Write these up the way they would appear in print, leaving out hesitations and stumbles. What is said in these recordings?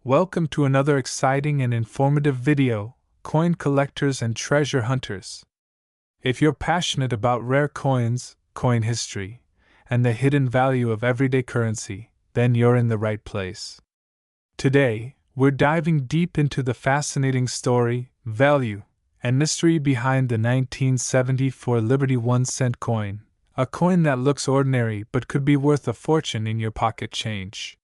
Welcome to another exciting and informative video, coin collectors and treasure hunters. If you're passionate about rare coins, coin history, and the hidden value of everyday currency, then you're in the right place. Today, we're diving deep into the fascinating story, value, and mystery behind the 1974 Liberty 1-cent coin, a coin that looks ordinary but could be worth a fortune in your pocket change.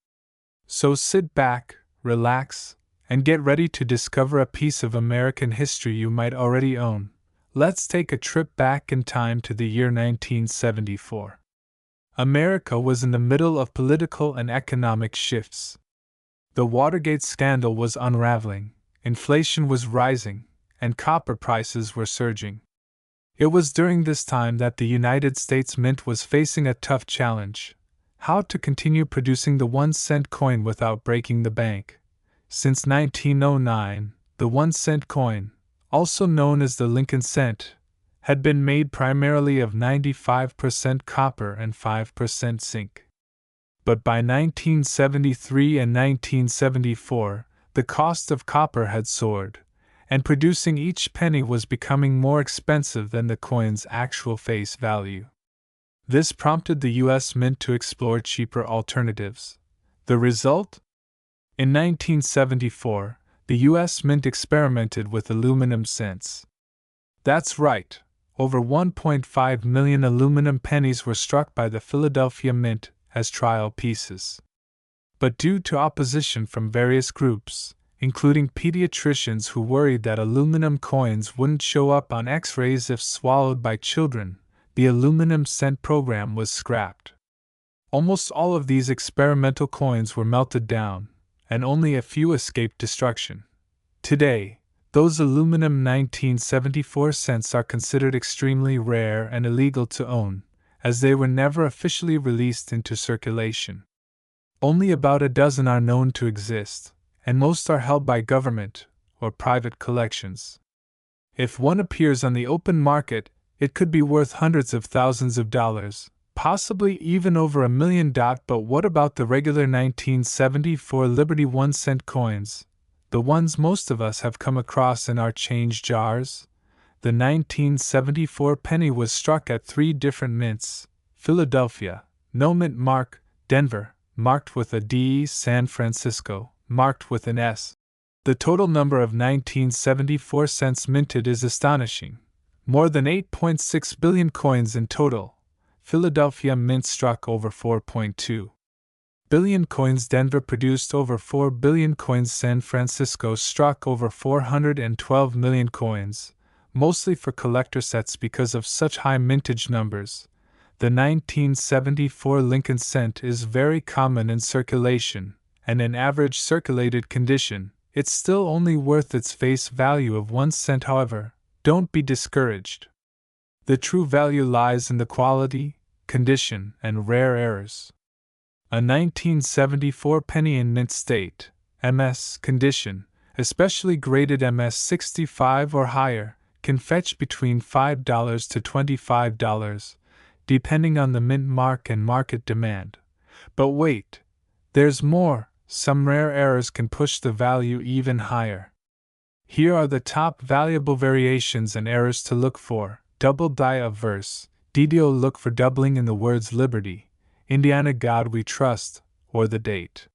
So sit back, relax, and get ready to discover a piece of American history you might already own. Let's take a trip back in time to the year 1974. America was in the middle of political and economic shifts. The Watergate scandal was unraveling, inflation was rising, and copper prices were surging. It was during this time that the United States Mint was facing a tough challenge: how to continue producing the 1-cent coin without breaking the bank. Since 1909, the 1-cent coin, also known as the Lincoln cent, had been made primarily of 95% copper and 5% zinc. But by 1973 and 1974, the cost of copper had soared, and producing each penny was becoming more expensive than the coin's actual face value. This prompted the U.S. Mint to explore cheaper alternatives. The result? In 1974, the U.S. Mint experimented with aluminum cents. That's right, over 1.5 million aluminum pennies were struck by the Philadelphia Mint as trial pieces. But due to opposition from various groups, including pediatricians who worried that aluminum coins wouldn't show up on X-rays if swallowed by children, the aluminum cent program was scrapped. Almost all of these experimental coins were melted down, and only a few escaped destruction. Today, those aluminum 1974 cents are considered extremely rare and illegal to own, as they were never officially released into circulation. Only about a dozen are known to exist, and most are held by government or private collections. If one appears on the open market, it could be worth hundreds of thousands of dollars, possibly even over $1 million. But what about the regular 1974 Liberty 1-cent coins, the ones most of us have come across in our change jars? The 1974 penny was struck at 3 different mints: Philadelphia, no mint mark; Denver, marked with a D; San Francisco, marked with an S. The total number of 1974 cents minted is astonishing. More than 8.6 billion coins in total. Philadelphia Mint struck over 4.2 billion coins. Denver produced over 4 billion coins. San Francisco struck over 412 million coins, mostly for collector sets because of such high mintage numbers. The 1974 Lincoln cent is very common in circulation, and in average circulated condition, it's still only worth its face value of 1 cent. However, don't be discouraged. The true value lies in the quality, condition, and rare errors. A 1974 penny in mint state, MS condition, especially graded MS 65 or higher, can fetch between $5 to $25, depending on the mint mark and market demand. But wait, there's more. Some rare errors can push the value even higher. Here are the top valuable variations and errors to look for. Double die of verse. DDO: look for doubling in the words Liberty, Indiana God We Trust, or the date.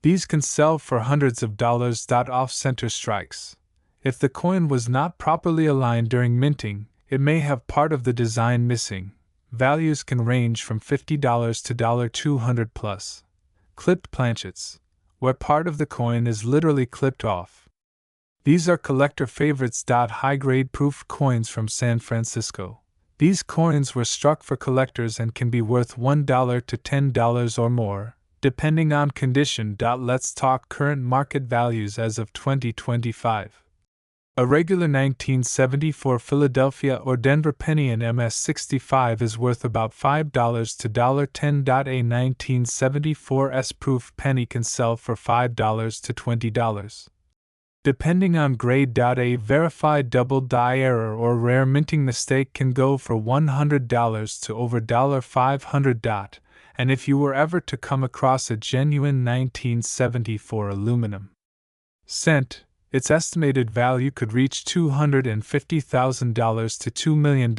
These can sell for hundreds of dollars. Off-center strikes. If the coin was not properly aligned during minting, it may have part of the design missing. Values can range from $50 to $200 plus. Clipped planchets, where part of the coin is literally clipped off. These are collector favorites. High-grade proof coins from San Francisco. These coins were struck for collectors and can be worth $1 to $10 or more, depending on condition. Let's talk current market values as of 2025. A regular 1974 Philadelphia or Denver penny in MS 65 is worth about $5 to $10. A 1974 S-proof penny can sell for $5 to $20. Depending on grade. A verified double die error or rare minting mistake can go for $100 to over $500. And if you were ever to come across a genuine 1974 aluminum cent, its estimated value could reach $250,000 to $2 million,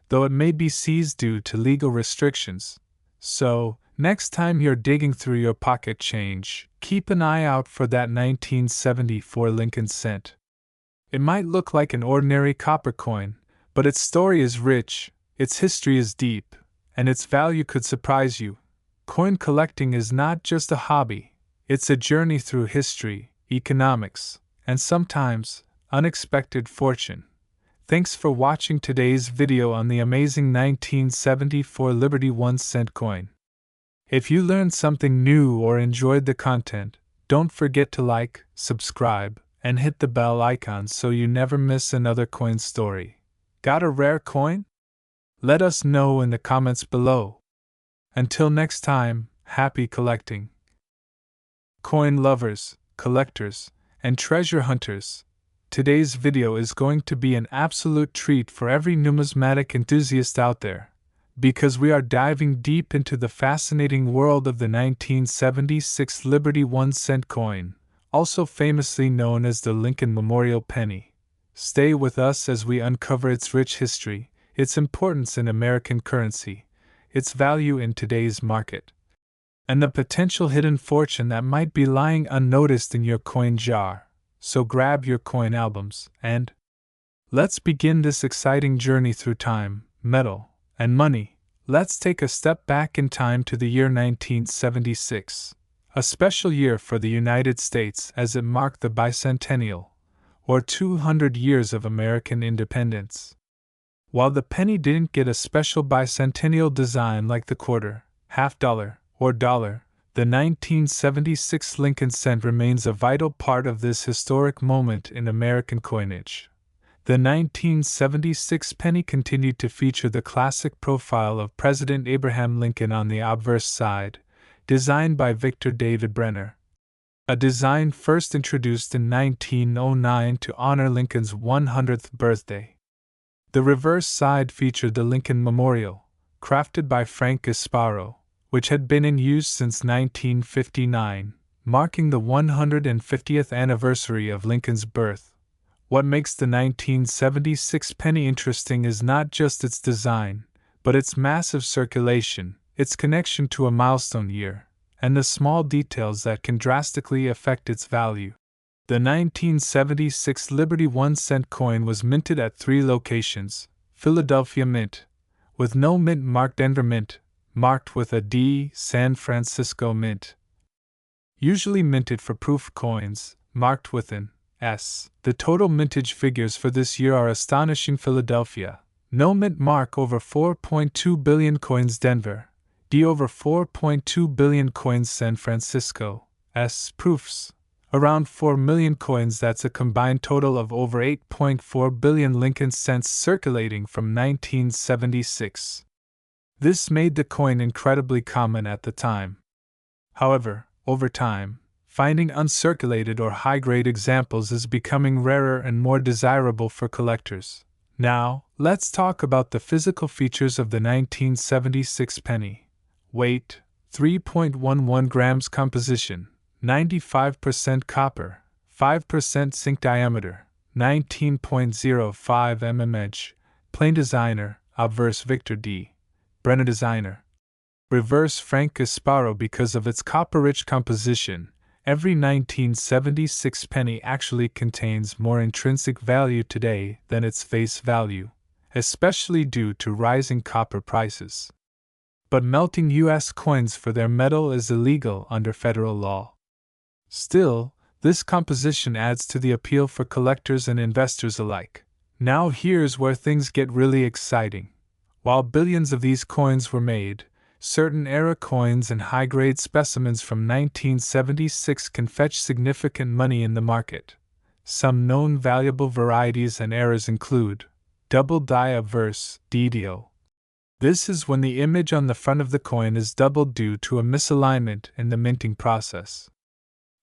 though it may be seized due to legal restrictions. So, next time you're digging through your pocket change, keep an eye out for that 1974 Lincoln cent. It might look like an ordinary copper coin, but its story is rich, its history is deep, and its value could surprise you. Coin collecting is not just a hobby, it's a journey through history, economics, and sometimes, unexpected fortune. Thanks for watching today's video on the amazing 1974 Liberty 1 cent coin. If you learned something new or enjoyed the content, don't forget to like, subscribe, and hit the bell icon so you never miss another coin story. Got a rare coin? Let us know in the comments below. Until next time, happy collecting. Coin lovers, collectors, and treasure hunters, today's video is going to be an absolute treat for every numismatic enthusiast out there, because we are diving deep into the fascinating world of the 1976 Liberty 1 cent coin, also famously known as the Lincoln Memorial Penny. Stay with us as we uncover its rich history, its importance in American currency, its value in today's market, and the potential hidden fortune that might be lying unnoticed in your coin jar. So grab your coin albums and let's begin this exciting journey through time, metal, and money. Let's take a step back in time to the year 1976, a special year for the United States as it marked the bicentennial, or 200 years of American independence. While the penny didn't get a special bicentennial design like the quarter, half dollar, or dollar, the 1976 Lincoln cent remains a vital part of this historic moment in American coinage. The 1976 penny continued to feature the classic profile of President Abraham Lincoln on the obverse side, designed by Victor David Brenner. A design first introduced in 1909 to honor Lincoln's 100th birthday. The reverse side featured the Lincoln Memorial, crafted by Frank Gasparo, which had been in use since 1959, marking the 150th anniversary of Lincoln's birth. What makes the 1976 penny interesting is not just its design, but its massive circulation, its connection to a milestone year, and the small details that can drastically affect its value. The 1976 Liberty 1 cent coin was minted at 3 locations: Philadelphia Mint, with no mint marked; Denver Mint, marked with a D; San Francisco Mint, usually minted for proof coins, marked with an S. The total mintage figures for this year are astonishing: Philadelphia, no mint mark; over 4.2 billion coins; Denver, D; over 4.2 billion coins; San Francisco, S. proofs, around 4 million coins. That's a combined total of over 8.4 billion Lincoln cents circulating from 1976. This made the coin incredibly common at the time. However, over time, finding uncirculated or high-grade examples is becoming rarer and more desirable for collectors. Now, let's talk about the physical features of the 1976 penny. Weight: 3.11 grams. Composition: 95% copper, 5% zinc. Diameter: 19.05 mm Edge: plain. Designer: obverse Victor D. Brenner. Designer: reverse Frank Gasparo. Because of its copper-rich composition, every 1976 penny actually contains more intrinsic value today than its face value, especially due to rising copper prices. But melting U.S. coins for their metal is illegal under federal law. Still, this composition adds to the appeal for collectors and investors alike. Now here's where things get really exciting. While billions of these coins were made, certain era coins and high-grade specimens from 1976 can fetch significant money in the market. Some known valuable varieties and eras include double die obverse (DDO). This is when the image on the front of the coin is doubled due to a misalignment in the minting process.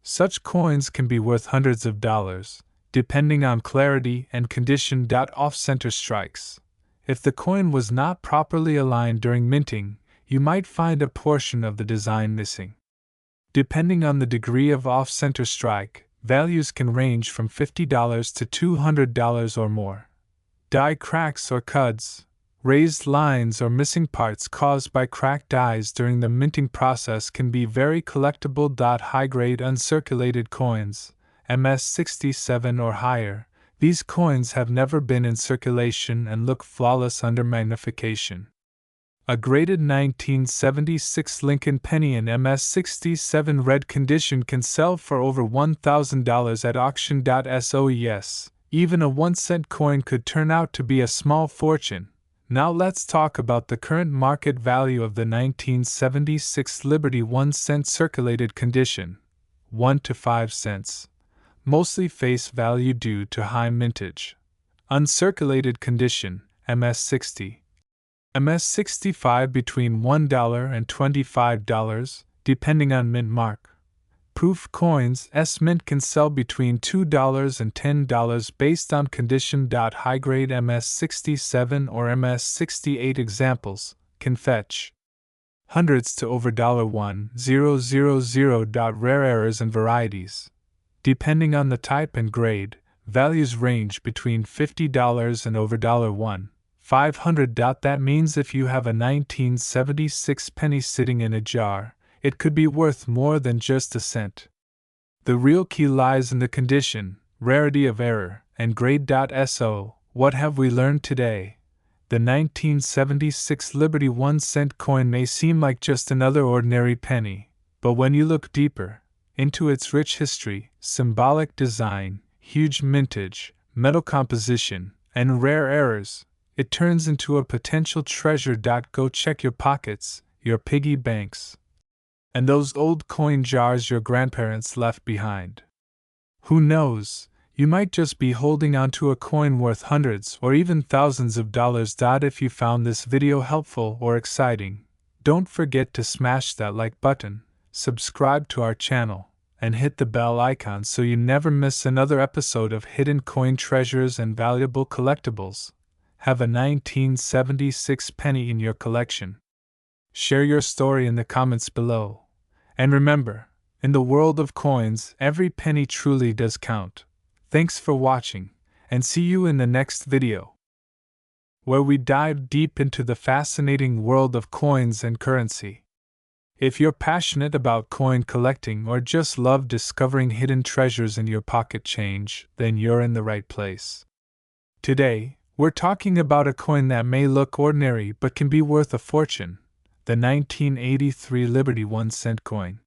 Such coins can be worth hundreds of dollars, depending on clarity and condition. Off-center strikes. If the coin was not properly aligned during minting, you might find a portion of the design missing. Depending on the degree of off-center strike, values can range from $50 to $200 or more. Die cracks or cuds, raised lines or missing parts caused by cracked dies during the minting process can be very collectible. High-grade uncirculated coins, MS67 or higher, these coins have never been in circulation and look flawless under magnification. A graded 1976 Lincoln penny in MS67 red condition can sell for over $1,000 at auction. So yes, even a 1-cent coin could turn out to be a small fortune. Now let's talk about the current market value of the 1976 Liberty 1-cent circulated condition, 1 to 5 cents. Mostly face value due to high mintage. Uncirculated condition, MS60. MS65 between $1 and $25, depending on mint mark. Proof coins, S-mint can sell between $2 and $10 based on condition. High-grade MS67 or MS68 examples can fetch hundreds to over $1,000. Rare errors and varieties. Depending on the type and grade, values range between $50 and over $1,500. That means if you have a 1976 penny sitting in a jar, it could be worth more than just a cent. The real key lies in the condition, rarity of error, and grade. So, what have we learned today? The 1976 Liberty 1-cent coin may seem like just another ordinary penny, but when you look deeper into its rich history, symbolic design, huge mintage, metal composition, and rare errors, it turns into a potential treasure. Go check your pockets, your piggy banks, and those old coin jars your grandparents left behind. Who knows, you might just be holding onto a coin worth hundreds or even thousands of dollars. If you found this video helpful or exciting, don't forget to smash that like button, subscribe to our channel, and hit the bell icon so you never miss another episode of Hidden Coin Treasures and Valuable Collectibles. Have a 1976 penny in your collection. Share your story in the comments below. And remember, in the world of coins, every penny truly does count. Thanks for watching, and see you in the next video, where we dive deep into the fascinating world of coins and currency. If you're passionate about coin collecting or just love discovering hidden treasures in your pocket change, then you're in the right place. Today, we're talking about a coin that may look ordinary but can be worth a fortune, the 1983 Liberty 1-cent coin.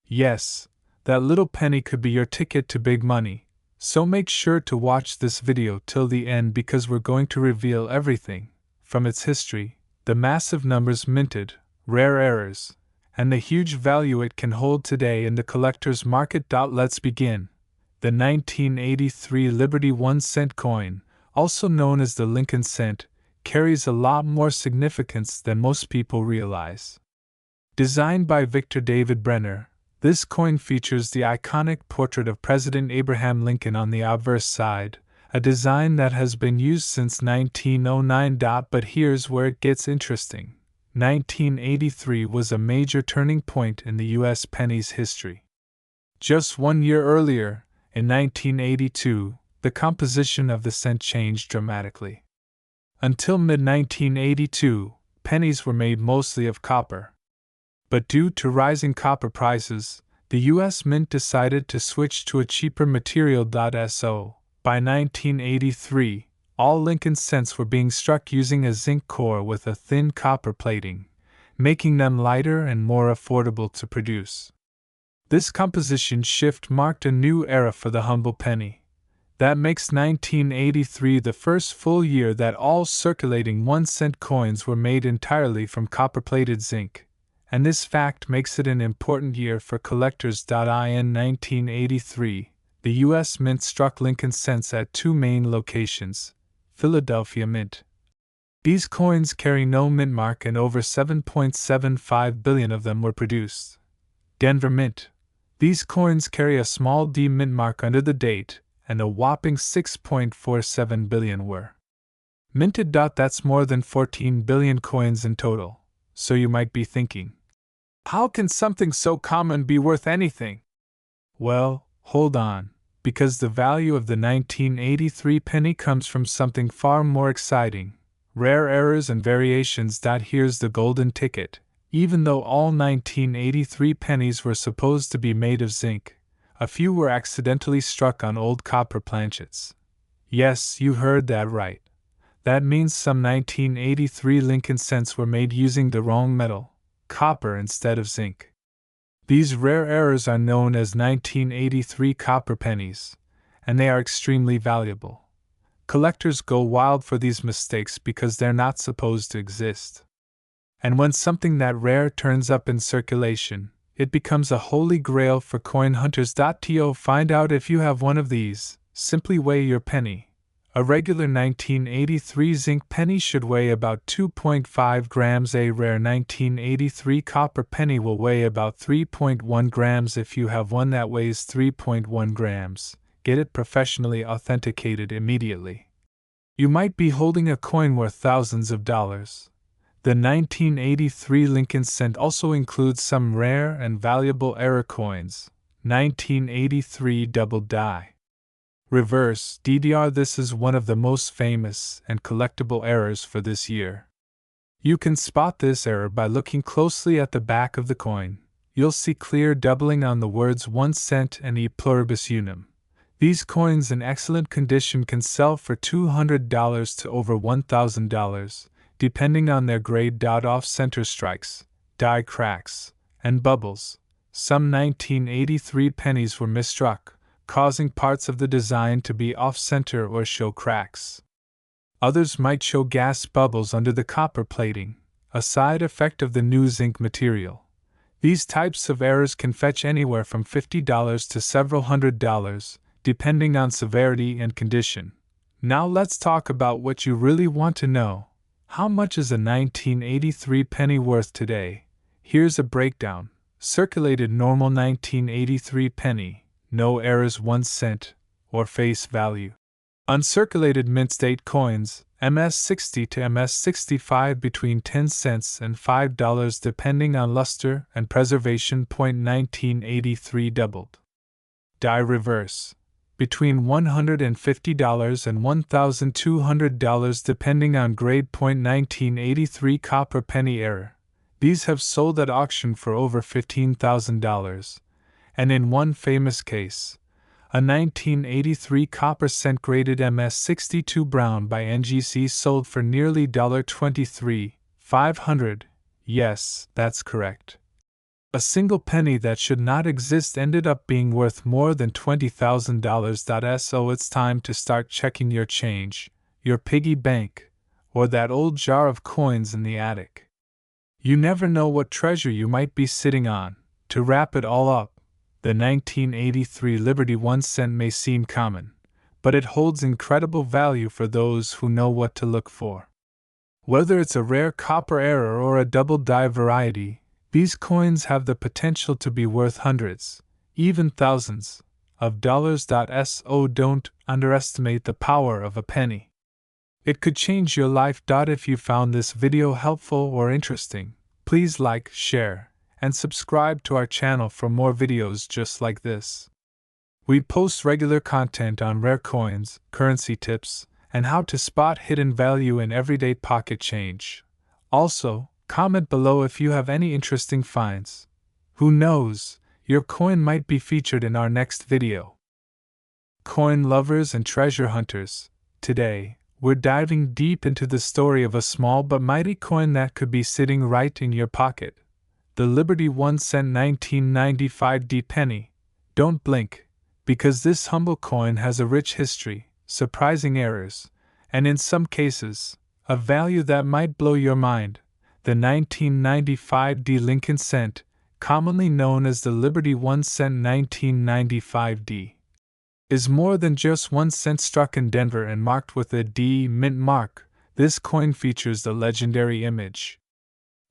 Yes, that little penny could be your ticket to big money, so make sure to watch this video till the end because we're going to reveal everything, from its history, the massive numbers minted, rare errors, and the huge value it can hold today in the collector's market. Let's begin. The 1983 Liberty 1-cent coin, also known as the Lincoln cent, carries a lot more significance than most people realize. Designed by Victor David Brenner, this coin features the iconic portrait of President Abraham Lincoln on the obverse side, a design that has been used since 1909. But here's where it gets interesting. 1983 was a major turning point in the U.S. penny's history. Just 1 year earlier, in 1982, the composition of the cent changed dramatically. Until mid-1982, pennies were made mostly of copper. But due to rising copper prices, the U.S. Mint decided to switch to a cheaper material. So, by 1983, all Lincoln cents were being struck using a zinc core with a thin copper plating, making them lighter and more affordable to produce. This composition shift marked a new era for the humble penny. That makes 1983 the first full year that all circulating 1-cent coins were made entirely from copper-plated zinc, and this fact makes it an important year for collectors. In 1983, the U.S. Mint struck Lincoln cents at two main locations: Philadelphia Mint. These coins carry no mint mark and over 7.75 billion of them were produced. Denver Mint. These coins carry a small D mint mark under the date, and a whopping 6.47 billion were minted. That's more than 14 billion coins in total. So you might be thinking, how can something so common be worth anything? Well, hold on, because the value of the 1983 penny comes from something far more exciting: rare errors and variations. Here's the golden ticket. Even though all 1983 pennies were supposed to be made of zinc, a few were accidentally struck on old copper planchets. Yes, you heard that right. That means some 1983 Lincoln cents were made using the wrong metal, copper instead of zinc. These rare errors are known as 1983 copper pennies, and they are extremely valuable. Collectors go wild for these mistakes because they're not supposed to exist. And when something that rare turns up in circulation, it becomes a holy grail for coin hunters. To find out if you have one of these, simply weigh your penny. A regular 1983 zinc penny should weigh about 2.5 grams. A rare 1983 copper penny will weigh about 3.1 grams. If you have one that weighs 3.1 grams, get it professionally authenticated immediately. You might be holding a coin worth thousands of dollars. The 1983 Lincoln cent also includes some rare and valuable error coins. 1983 double die reverse DDR. This is one of the most famous and collectible errors for this year. You can spot this error by looking closely at the back of the coin. You'll see clear doubling on the words 1 cent and e pluribus unum. These coins in excellent condition can sell for $200 to over $1,000, depending on their grade. Off-center strikes, die cracks, and bubbles. Some 1983 pennies were misstruck, causing parts of the design to be off-center or show cracks. Others might show gas bubbles under the copper plating, a side effect of the new zinc material. These types of errors can fetch anywhere from $50 to several $100s, depending on severity and condition. Now let's talk about what you really want to know. How much is a 1983 penny worth today? Here's a breakdown. Circulated normal 1983 penny, no errors 1 cent, or face value. Uncirculated mint state coins, MS-60 to MS-65 between 10 cents and $5 depending on luster and preservation. 1983 doubled die reverse, between $150 and $1,200 depending on grade. 1983 copper penny error. These have sold at auction for over $15,000, and in one famous case, a 1983 copper cent graded MS-62 brown by NGC sold for nearly $23,500. Yes, that's correct. A single penny that should not exist ended up being worth more than $20,000. So it's time to start checking your change, your piggy bank, or that old jar of coins in the attic. You never know what treasure you might be sitting on. To wrap it all up, the 1983 Liberty 1 cent may seem common, but it holds incredible value for those who know what to look for. Whether it's a rare copper error or a double die variety, these coins have the potential to be worth hundreds, even thousands, of dollars. So don't underestimate the power of a penny. It could change your life. If you found this video helpful or interesting, please like, share, and subscribe to our channel for more videos just like this. We post regular content on rare coins, currency tips, and how to spot hidden value in everyday pocket change. Also, comment below if you have any interesting finds. Who knows, your coin might be featured in our next video. Coin lovers and treasure hunters, today, we're diving deep into the story of a small but mighty coin that could be sitting right in your pocket. The Liberty 1 cent 1995 D penny. Don't blink, because this humble coin has a rich history, surprising errors, and in some cases, a value that might blow your mind. The 1995 D Lincoln cent, commonly known as the Liberty 1 cent 1995 D, is more than just 1 cent struck in Denver and marked with a D mint mark. This coin features the legendary image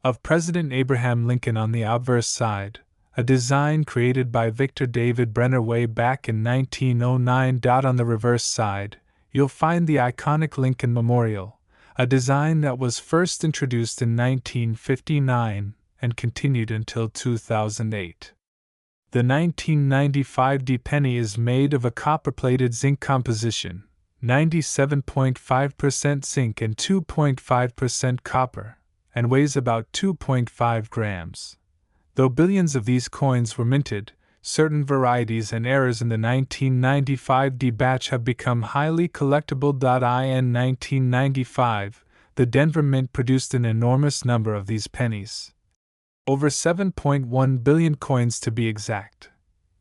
of President Abraham Lincoln on the obverse side, a design created by Victor David Brenner way back in 1909. On the reverse side, you'll find the iconic Lincoln Memorial, a design that was first introduced in 1959 and continued until 2008. The 1995 D penny is made of a copper-plated zinc composition, 97.5% zinc and 2.5% copper, and weighs about 2.5 grams. Though billions of these coins were minted, certain varieties and errors in the 1995 D batch have become highly collectible. In 1995, the Denver Mint produced an enormous number of these pennies. Over 7.1 billion coins to be exact.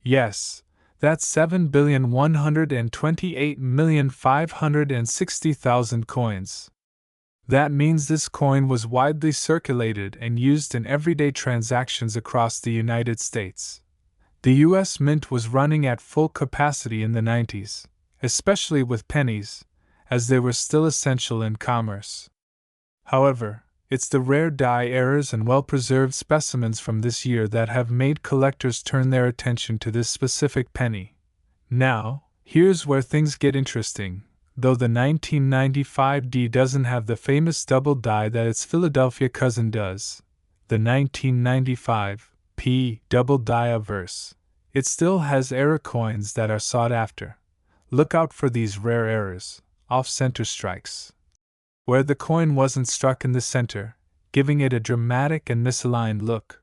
Yes, that's 7,128,560,000 coins. That means this coin was widely circulated and used in everyday transactions across the United States. The U.S. Mint was running at full capacity in the 90s, especially with pennies, as they were still essential in commerce. However, it's the rare die errors and well-preserved specimens from this year that have made collectors turn their attention to this specific penny. Now, here's where things get interesting. Though the 1995 D doesn't have the famous double die that its Philadelphia cousin does, the 1995 P double die averse, it still has error coins that are sought after. Look out for these rare errors, off-center strikes, where the coin wasn't struck in the center, giving it a dramatic and misaligned look.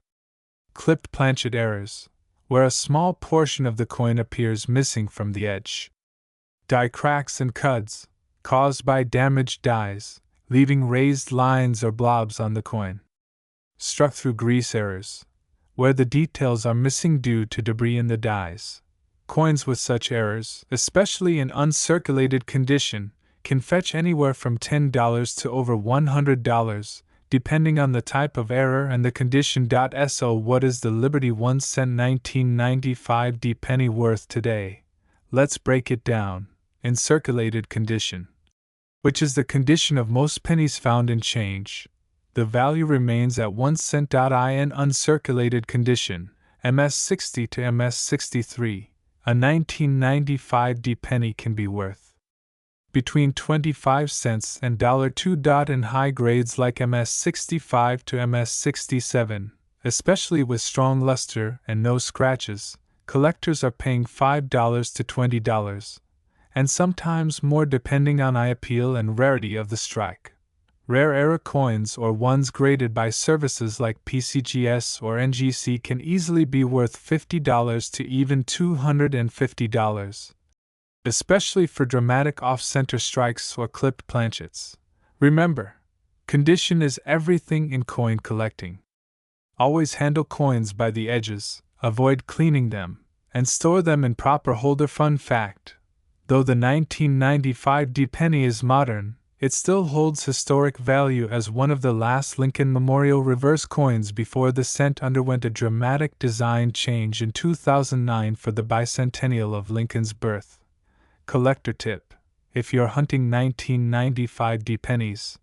Clipped planchet errors, where a small portion of the coin appears missing from the edge. Die cracks and cuds, caused by damaged dies, leaving raised lines or blobs on the coin. Struck through grease errors, where the details are missing due to debris in the dies. Coins with such errors, especially in uncirculated condition, can fetch anywhere from $10 to over $100, depending on the type of error and the condition. So, what is the Liberty 1 cent 1995 D penny worth today? Let's break it down. In circulated condition, which is the condition of most pennies found in change, the value remains at 1 cent. In uncirculated condition, MS60 to MS63, a 1995 D penny can be worth between 25 cents and $2. In high grades like MS65 to MS67, especially with strong luster and no scratches, collectors are paying $5 to $20, and sometimes more depending on eye appeal and rarity of the strike. Rare error coins or ones graded by services like PCGS or NGC can easily be worth $50 to even $250, especially for dramatic off-center strikes or clipped planchets. Remember, condition is everything in coin collecting. Always handle coins by the edges, avoid cleaning them, and store them in proper holder. Fun fact: though the 1995 D penny is modern, it still holds historic value as one of the last Lincoln Memorial reverse coins before the cent underwent a dramatic design change in 2009 for the bicentennial of Lincoln's birth. Collector tip: if you're hunting 1995 D pennies,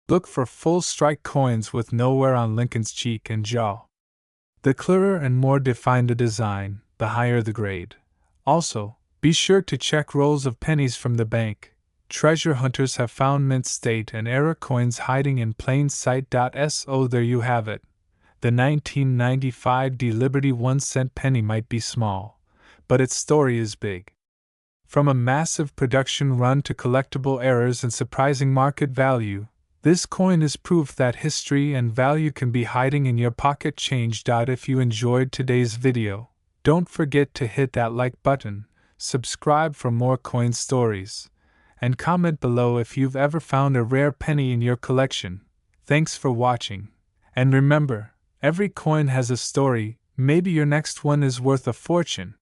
look for full strike coins with no wear on Lincoln's cheek and jaw. The clearer and more defined the design, the higher the grade. Also, be sure to check rolls of pennies from the bank. Treasure hunters have found mint state and error coins hiding in plain sight. So there you have it. The 1995 D Liberty 1 cent penny might be small, but its story is big. From a massive production run to collectible errors and surprising market value, this coin is proof that history and value can be hiding in your pocket change. If you enjoyed today's video, don't forget to hit that like button, subscribe for more coin stories, and comment below if you've ever found a rare penny in your collection. Thanks for watching, and remember, every coin has a story. Maybe your next one is worth a fortune.